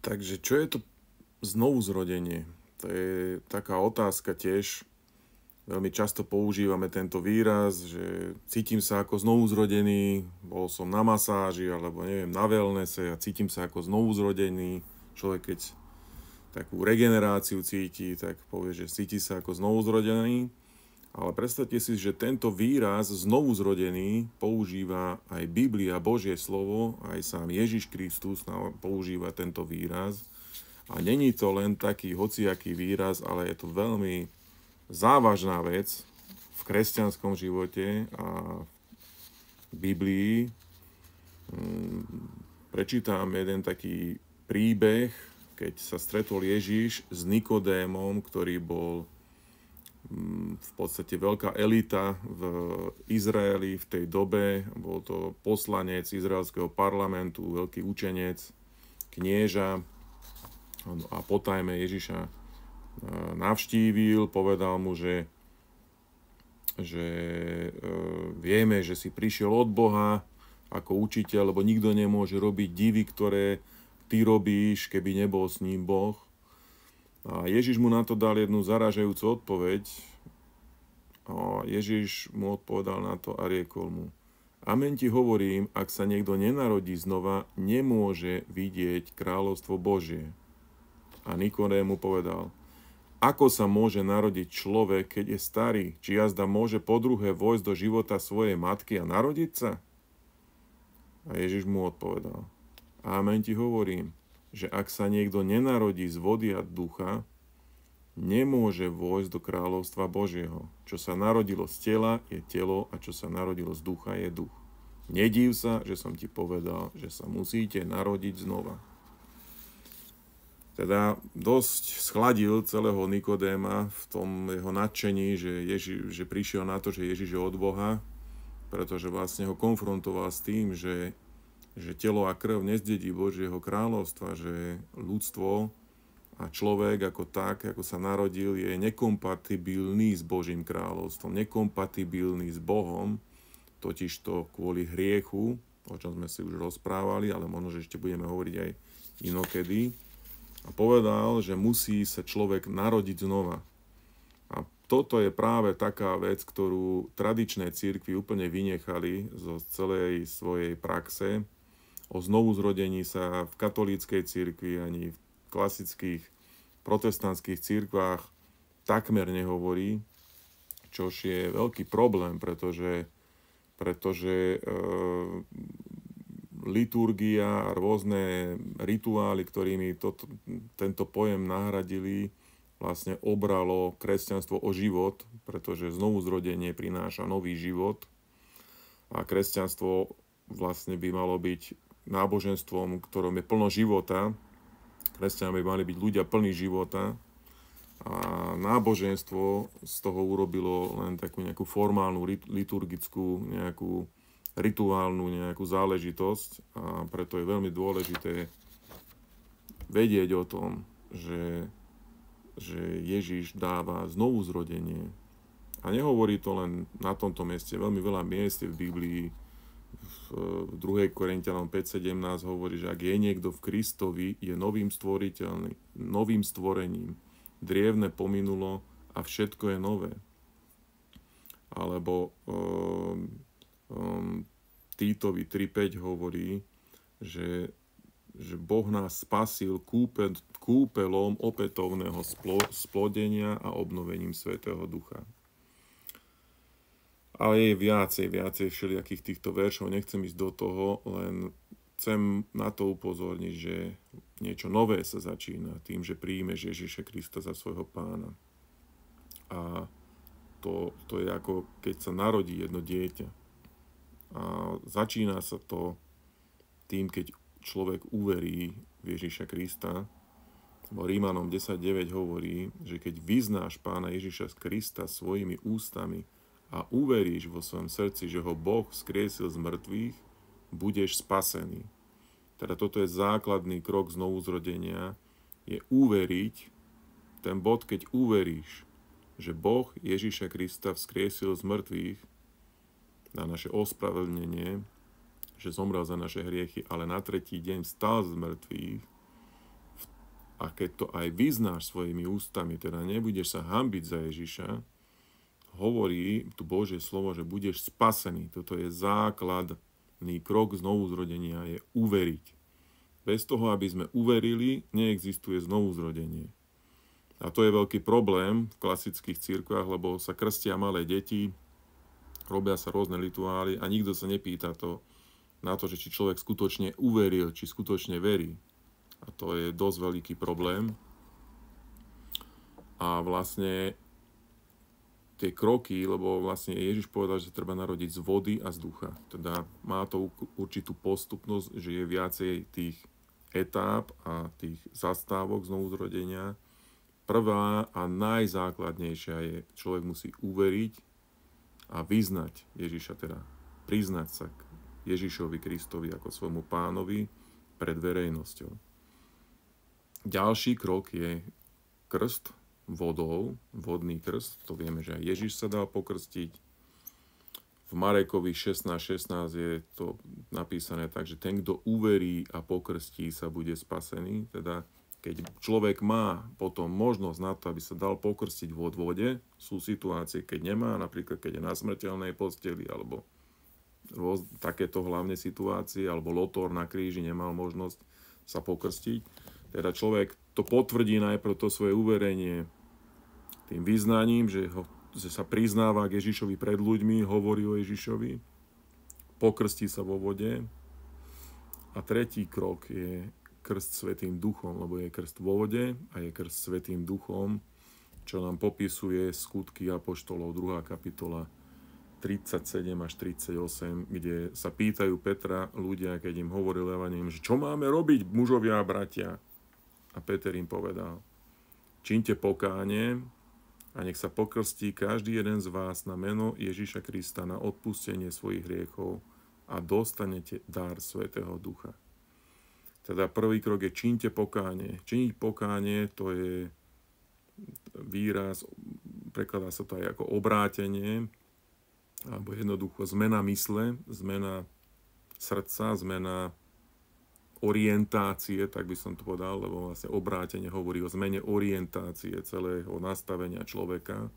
Takže čo je to znovuzrodenie? To je taká otázka tiež. Veľmi často používame tento výraz, že cítim sa ako znovuzrodený, bol som na masáži alebo neviem, na wellnesse a cítim sa ako znovuzrodený. Človek keď takú regeneráciu cíti, tak povie, že cíti sa ako znovuzrodený. Ale predstavte si, že tento výraz znovuzrodený používa aj Biblia, Božie slovo, aj sám Ježiš Kristus používa tento výraz. A není to len taký hociaký výraz, ale je to veľmi závažná vec v kresťanskom živote a v Biblii. Prečítam jeden taký príbeh, keď sa stretol Ježiš s Nikodémom, ktorý bol v podstate veľká elita v Izraeli v tej dobe. Bol to poslanec izraelského parlamentu, veľký učenec, knieža. A potajme Ježiša navštívil, povedal mu, že vieme, že si prišiel od Boha ako učiteľ, lebo nikto nemôže robiť divy, ktoré ty robíš, keby nebol s ním Boh. A Ježiš mu na to dal jednu zaražajúcu odpoveď. A Ježiš mu odpovedal na to a riekol mu: Amen ti hovorím, ak sa niekto nenarodí znova, nemôže vidieť kráľovstvo Božie. A Nikodém mu povedal: Ako sa môže narodiť človek, keď je starý? Či jazda môže po druhé vojsť do života svojej matky a narodiť sa? A Ježiš mu odpovedal: Amen ti hovorím, že ak sa niekto nenarodí z vody a ducha, nemôže vojsť do kráľovstva Božieho. Čo sa narodilo z tela, je telo, a čo sa narodilo z ducha, je duch. Nedív sa, že som ti povedal, že sa musíte narodiť znova. Teda dosť schladil celého Nikodéma v tom jeho nadšení, že prišiel na to, že Ježiš je od Boha, pretože vlastne ho konfrontoval s tým, že telo a krv nezdedí Božieho kráľovstva, že ľudstvo a človek ako tak, ako sa narodil, je nekompatibilný s Božím kráľovstvom, nekompatibilný s Bohom, totižto kvôli hriechu, o čom sme si už rozprávali, ale možno, že ešte budeme hovoriť aj inokedy. A povedal, že musí sa človek narodiť znova. A toto je práve taká vec, ktorú tradičné cirkvi úplne vynechali zo celej svojej praxe. O znovuzrodení sa v katolíckej cirkvi ani v klasických protestantských cirkvách takmer nehovorí, čož je veľký problém, pretože liturgia a rôzne rituály, ktorými tento pojem nahradili, vlastne obralo kresťanstvo o život, pretože znovuzrodenie prináša nový život a kresťanstvo vlastne by malo byť náboženstvom, ktorom je plno života. Kresťania by mali byť ľudia plní života a náboženstvo z toho urobilo len takú nejakú formálnu, liturgickú, nejakú rituálnu nejakú záležitosť a preto je veľmi dôležité vedieť o tom, že Ježiš dáva znovuzrodenie. A nehovorí to len na tomto mieste, veľmi veľa miest v Biblii. V 2. Korinťanom 5.17 hovorí, že ak je niekto v Kristovi, je novým stvorením. Drievne pominulo a všetko je nové. Alebo Týtovi 3.5 hovorí, že Boh nás spasil kúpelom opätovného splodenia a obnovením Svätého Ducha. Ale je viacej všelijakých týchto veršov, nechcem ísť do toho, len chcem na to upozorniť, že niečo nové sa začína tým, že príjmeš Ježiša Krista za svojho pána. A to je ako keď sa narodí jedno dieťa. A začína sa to tým, keď človek uverí v Ježiša Krista. Rímanom 10.9 hovorí, že keď vyznáš pána Ježiša Krista svojimi ústami a uveríš vo svojom srdci, že ho Boh vzkriesil z mŕtvych, budeš spasený. Teda toto je základný krok znovuzrodenia, je uveriť, ten bod, keď uveríš, že Boh Ježiša Krista vzkriesil z mŕtvych na naše ospravedlnenie, že zomrel za naše hriechy, ale na tretí deň vstal z mŕtvych, a keď to aj vyznáš svojimi ústami, teda nebudeš sa hanbiť za Ježiša, hovorí tu Božie slovo, že budeš spasený. Toto je základný krok znovuzrodenia, je uveriť. Bez toho, aby sme uverili, neexistuje znovuzrodenie. A to je veľký problém v klasických cirkvách, lebo sa krstia malé deti, robia sa rôzne rituály a nikto sa nepýta na to, že či človek skutočne uveril, či skutočne verí. A to je dosť veľký problém. A vlastne tie kroky, lebo vlastne Ježiš povedal, že treba narodiť z vody a z ducha. Teda má to určitú postupnosť, že je viacej tých etáp a tých zastávok znovuzrodenia. Prvá a najzákladnejšia je, človek musí uveriť a vyznať Ježiša, teda priznať sa k Ježišovi Kristovi ako svojmu pánovi pred verejnosťou. Ďalší krok je krst vodou, vodný krst. To vieme, že aj Ježiš sa dal pokrstiť. V Marekovi 16:16 je to napísané tak, že ten, kto uverí a pokrstí, sa bude spasený. Teda keď človek má potom možnosť na to, aby sa dal pokrstiť vo vode, sú situácie, keď nemá, napríklad keď je na smrteľnej posteli, alebo takéto hlavne situácie, alebo lotor na kríži nemal možnosť sa pokrstiť. Teda človek to potvrdí najprv to svoje uverenie tým vyznaním, že sa priznáva k Ježišovi pred ľuďmi, hovorí o Ježišovi, pokrstí sa vo vode. A tretí krok je krst Svätým Duchom, lebo je krst vo vode a je krst Svätým Duchom, čo nám popisuje Skutky apoštolov, 2. kapitola 37 až 38, kde sa pýtajú Petra ľudia, keď im hovoril evanjelium, že čo máme robiť, mužovia a bratia? A Peter im povedal, čínte pokánie a nech sa pokrstí každý jeden z vás na meno Ježiša Krista na odpustenie svojich hriechov a dostanete dar Svätého Ducha. Teda prvý krok je čínte pokánie. Činiť pokánie, to je výraz, prekladá sa to aj ako obrátenie, alebo jednoducho zmena mysle, zmena srdca, zmena orientácie, tak by som to povedal, lebo vlastne obrátenie hovorí o zmene orientácie celého nastavenia človeka.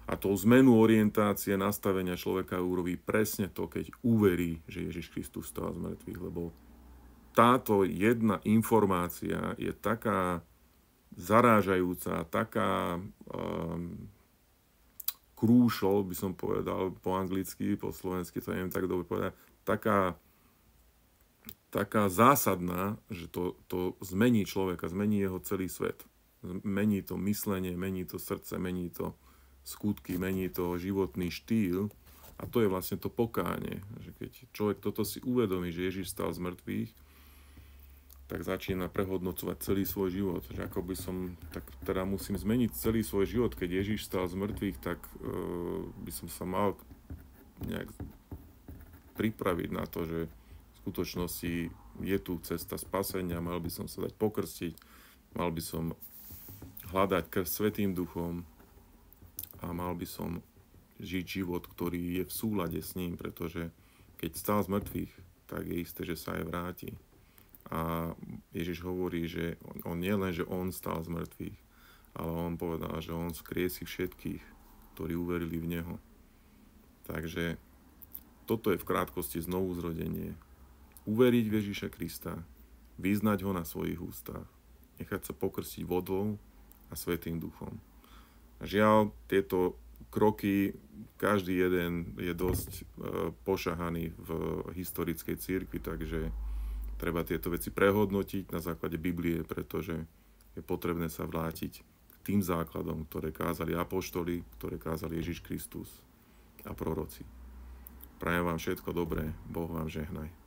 A tou zmenu orientácie, nastavenia človeka urobí presne to, keď uverí, že Ježiš Kristus vstal z mŕtvych, lebo táto jedna informácia je taká zarážajúca, taká crucial, by som povedal po anglicky, po slovensky to neviem tak dobre povedať, taká zásadná, že to zmení človeka, zmení jeho celý svet. Mení to myslenie, mení to srdce, mení to skutky, mení to životný štýl. A to je vlastne to pokánie. Že keď človek toto si uvedomí, že Ježiš stal z mŕtvych, tak začína prehodnocovať celý svoj život. Že ako by som, tak teda musím zmeniť celý svoj život. Keď Ježiš stal z mŕtvych, tak by som sa mal nejak pripraviť na to, že v skutočnosti je tu cesta spasenia, mal by som sa dať pokrstiť, mal by som hľadať krst Svätým Duchom a mal by som žiť život, ktorý je v súlade s ním, pretože keď stal z mŕtvych, tak je isté, že sa aj vráti. A Ježiš hovorí, že on nie len, že on stal z mŕtvych, ale on povedal, že on vzkriesí všetkých, ktorí uverili v neho. Takže toto je v krátkosti znovuzrodenie. Uveriť v Ježiša Krista, vyznať ho na svojich ústach, nechať sa pokrstiť vodou a Svätým Duchom. A žiaľ, tieto kroky, každý jeden je dosť pošahaný v historickej cirkvi, takže treba tieto veci prehodnotiť na základe Biblie, pretože je potrebné sa vrátiť k tým základom, ktoré kázali apoštoli, ktoré kázali Ježiš Kristus a proroci. Prajem vám všetko dobré, Boh vám žehnaj.